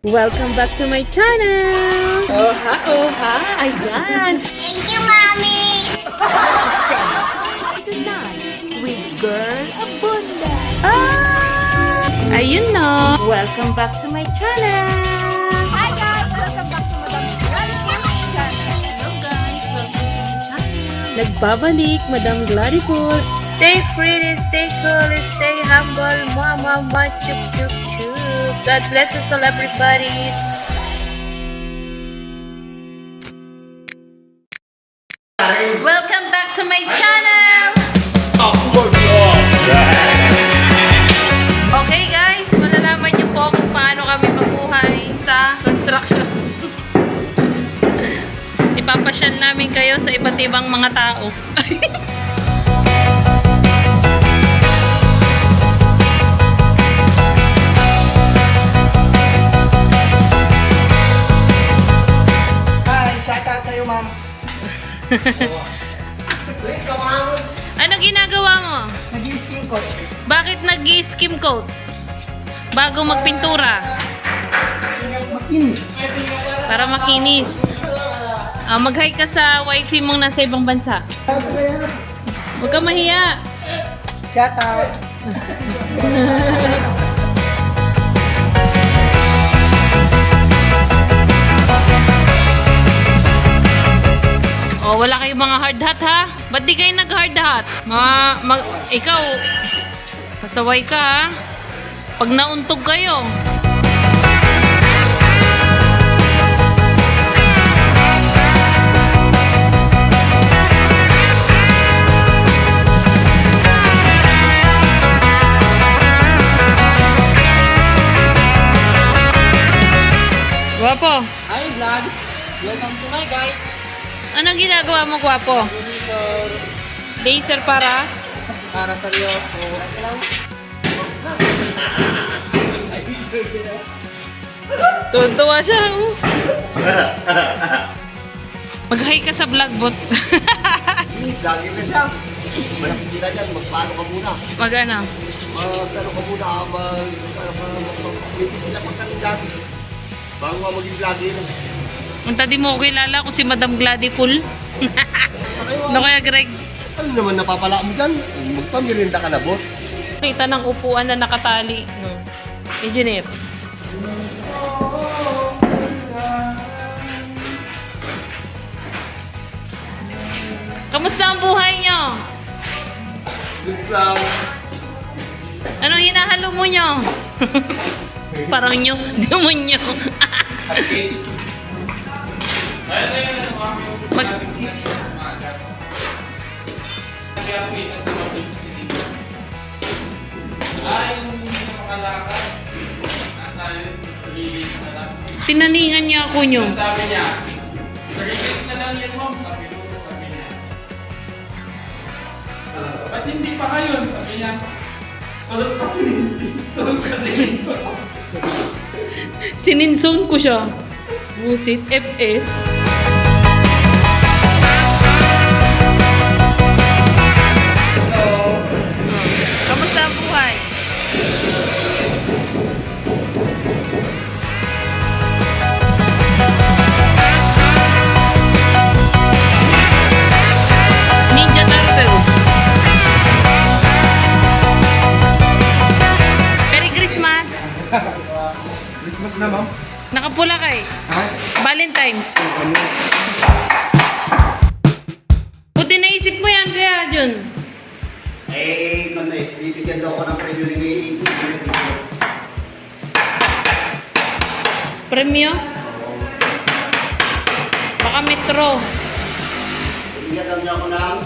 Welcome back to my channel! Oha, oha! Ayan! Thank you, Mommy! Tonight with Girl Abundance! Ayun no! Welcome back to my channel! Hi guys! Welcome back to Madam channel. Hello guys! Welcome to my channel! Nagbabalik, Madam Glady Foods! Stay pretty, stay cool, stay humble, mama, chup, chup, chup! God bless us all, everybody! Welcome back to my channel! Okay guys, malalaman niyo po kung paano kami mabuhay sa construction. Ipapasyal namin kayo sa iba't ibang mga tao. Hi, shout out sa'yo, ma'am. Anong ginagawa mo? Nag-i-skin coat. Bakit nag-i-skim coat? Bago magpintura? Makinis. Para makinis. Mag-hi ka sa wifey mong nasa ibang bansa. Huwag ka mahiya. Shout out. Oh, wala kayong mga hard hat ha? Ba't di kayo nag-hard hat? Ikaw, pasaway ka ha? Pag nauntog kayo. Guwapo, Hi, vlog. Welcome to my guys. anong ginagawa mo, Guwapo? Laser para? Para sa'yo. Tuwan-tuwa siya. Oh. Mag-hi ka sa vlogbot. Lagi na siya. Malaking kita dyan, magpaano ka muna. Mag-ano? Magpaano ka muna, magpapilitin lang magkandidat. Bago nga maging vlogger. Unta di mo ko kilala kung si Madam Glady Full. Ano kaya, Greg? Ano naman napapala mo dyan? Magpamirinda ka na, boss. Kita ng upuan na nakatali. Engineer. Kamusta ang buhay nyo? Good lang. Anong hinahalo mo nyo? Parang nyo, demonyo. Mag Tinaningan niya ako nyo. Sabi niya, "Sarili na lang yan, ma'am." Sabi niya. Ba't hindi pa ngayon? Sabi niya. Tulog kasi. Tulog kasi. Sininson ko siya. Busit, FS. Kamusta ang buhay? Ninja Turtles. Merry Christmas. Christmas na, ma'am. Nakapula ka eh. Ha? Valentine's. Buti naisip mo yan kaya, Jun. Eh, bibigyan daw ako ng premyo ni Premyo? Baka metro. Bibigyan daw niya ako ng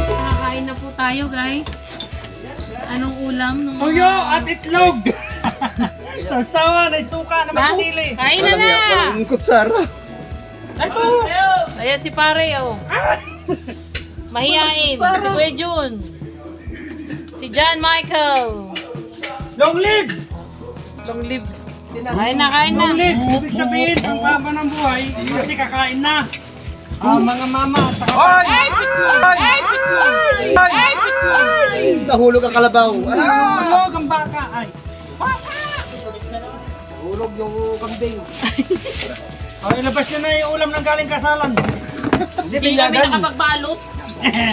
Nakakain na po tayo, guys. Anong ulam? Nung Tuyo at itlog. Sasawa, na suka, na Ha? magsili. Kain na na! Walang kutsara. Ito. Ayan si pare, oh. Mahihain. Si Kuya Jun. Si John Michael. Long live. Long live. Kain na, kain na. Long live. Ibig sabihin, ang baba ng buhay, kasi kakain na. Mga mama. Nahulog ang kalabaw. Hulog ang baka. Ay. Nahulog yung kambing. Ilabas nyo na yung ulam ng galing kasalan. Hindi kami nakapagbalot.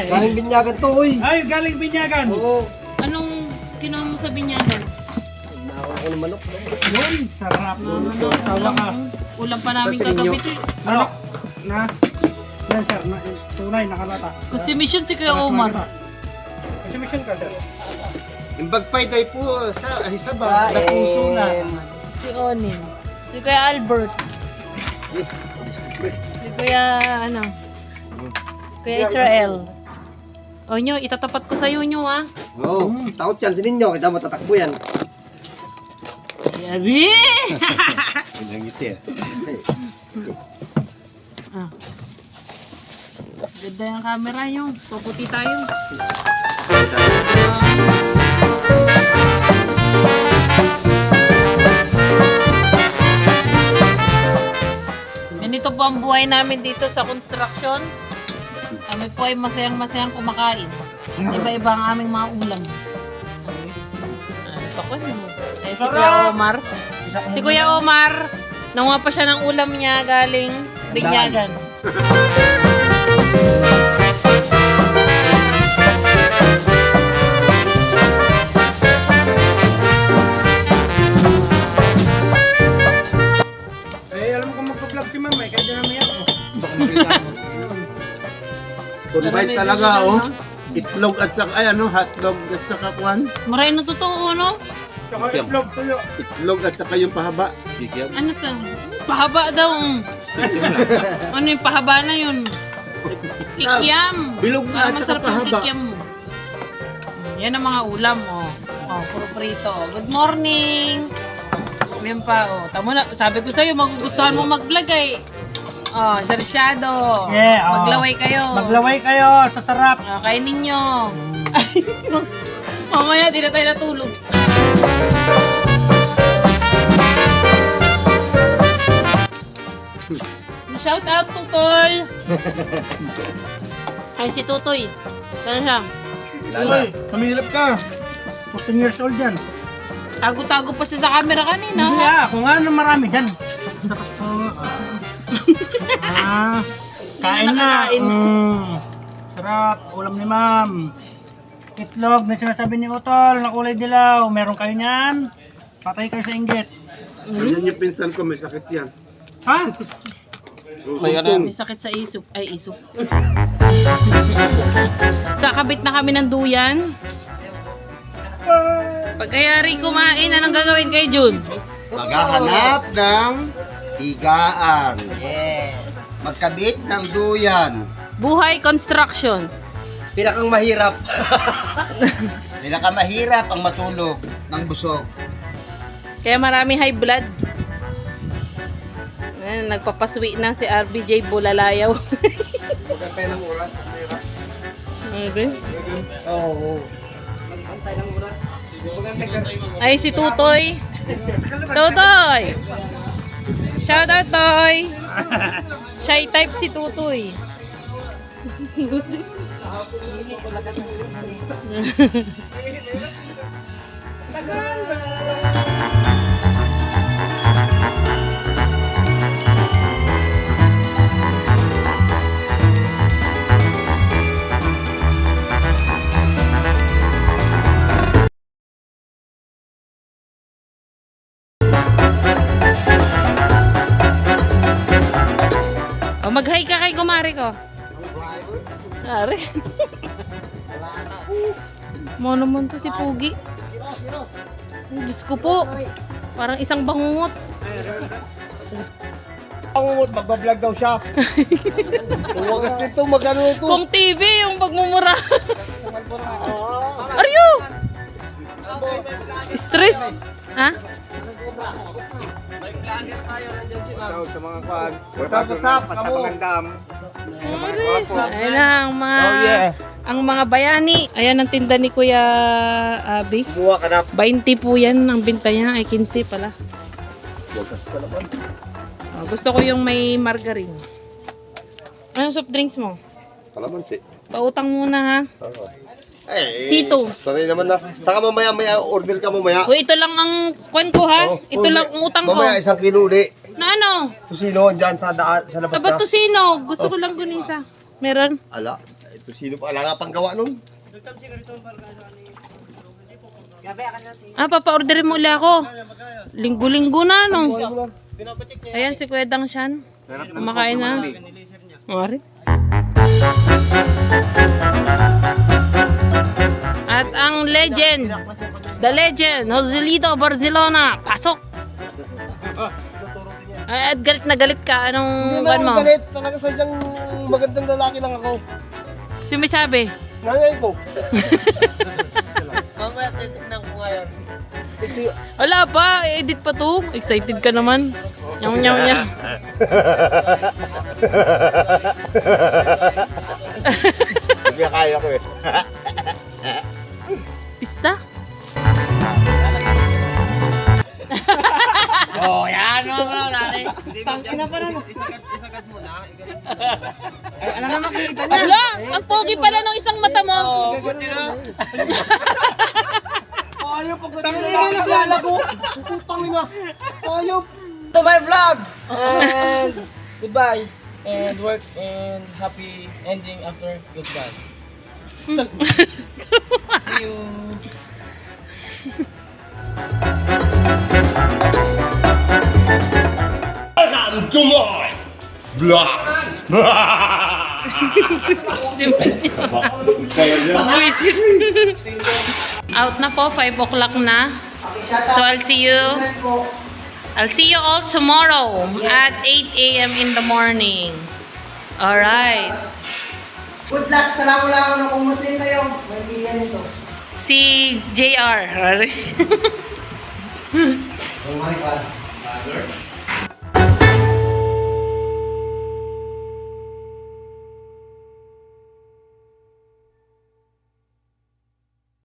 Galing binyagan to, uy. Ay, galing binyagan. Oo. Anong kinuha mo sa binyagan? Nakakaw ko ng manok. Yun, sarap. Sawa ka. Ulam pa namin Sa inyo. kagabi to. Manok. Na. Yan, sir. Tunay, nakalata. Kasi mission si Kuya Omar. Kasi mission ka, sir. Yung bagpay day po sa ba? Napuso na. Si Onin. Si Kuya Albert. Si Kuya ano? Kuya Israel. O nyo, itatapat ko sa'yo nyo ah. Oo. Takot yan sa ninyo. Kita matatakbo yan. Yabi! Ang ngiti ah. Ah. Ganda yung camera nyo. Puputi tayo. Ganito po ang buhay namin dito sa construction. Kami po ay masayang-masayang kumakain. Iba-iba ang aming mga ulam. Ito ko mo. Eh, si Kuya Omar. Si Kuya Omar, nanguha pa siya ng ulam niya galing Binyagan. Alam mo kung magpa-vlog si ma'am, kaya din namin ako. Kunbay talaga, oh. Itlog at saka, ay ano, hotdog at saka kwan. Maray na totoo, no? Tsaka itlog tuyo. Itlog at saka yung pahaba. Ano to? Pahaba daw. Ano yung pahaba na yun? Kikiam. Bilog na Para at saka masarap yung pahaba. kikiam mo. Yan ang mga ulam, oh. Oh, puro prito. Good morning. Yan pa, oh. Tama na, sabi ko sa'yo, magugustuhan mo mag-vlog eh. Oh, sersyado. Yeah, oh. Maglaway kayo. Maglaway kayo sa sarap. Oh, kainin nyo. Ay, mamaya, di na tayo natulog. Shout out, Tutoy. Ay, si Tutoy. Saan siya? Uy, tumilip ka. 14 years old yan. Tago-tago pa siya sa camera kanina. Hindi kung ano marami dyan. Kain na. nakakain. Sarap, ulam ni ma'am. Itlog na sinasabi ni Utol na kulay dilaw. Meron kayo niyan? Patay kayo sa inggit. Yan yung pinsan ko, may sakit yan. Ha? May May sakit sa isop. Ay, isop. Kakabit na kami ng duyan. Pagkayari kumain, anong gagawin kay Jun? Maghahanap ng higaan. Magkabit ng duyan. Buhay construction. Pinakang mahirap. Pinakamahirap ang matulog ng busog. Kaya marami high blood. Ayan, nagpapaswi na si RBJ Bulalayaw. Magkantay ng oras. Okay. Oo. Ay, si Tutoy. Tutoy! Shout out, Toy! Shy type si Tutoy. O, mag-hi ka kay kumari ko. Ari. Mo naman to si Pugi. Diyos ko po. Parang isang bangungot. Pangungod, magbablog daw siya. Kung wagas nito, magano ito. Kung TV yung pagmumura. Aryo! Stress. Ha? Sa mga kwan. What's kamo. Ayan na ang mga bayani. Ayan ang tinda ni Kuya Abi. Buwa ka na. 20 po yan ang binta niya. Ay 15 pala. Wagas ka naman. Gusto ko yung may margarine. Anong soft drinks mo? Kalamansi. Pautang muna ha. Oo. Eh, Sito. Sanay naman na. Saka mamaya, order ka mamaya. Uy, ito lang ang kwan ko ha. Oh, Ito lang ang utang ko. Mamaya 1 kilo ulit. Na ano? Tusino, dyan sa daan, sa labas Tabat na. tusino. Gusto ko lang gunisa. Meron? Ala, tusino pa. Ala nga pang gawa nun. Ah, papa-orderin mo ulit ako. Linggo-linggo na, no? Ayan, si Kuya Dangshan. Kumakain na. Mari. At ang legend, the legend, Joselito Barcelona, pasok! Ay, at galit na galit ka. Anong Hindi ban na mo? ako galit. Talaga sadyang magandang lalaki lang ako. Sino may sabi? Nanay ko. Wala pa, edit pa to. Excited ka naman. Nyam nyam nyam. Hindi kaya ko eh. Pista? Oh, yan o. Tangina pa na. Ano na makikita niya? Ala, ang pogi pala ng isang mata mo. Ayaw pag tangina na naglalago. Tangina. Ayaw. To my vlog! And goodbye. And work and happy ending after goodbye. See you. Welcome to my vlog. Buisit. Out na po, 5 o'clock na. So I'll see you all tomorrow at 8 a.m. in the morning. Alright. Good luck. Salamat lang ako kung Muslim kayo. Maintindihan nito. Si JR. Oh my God.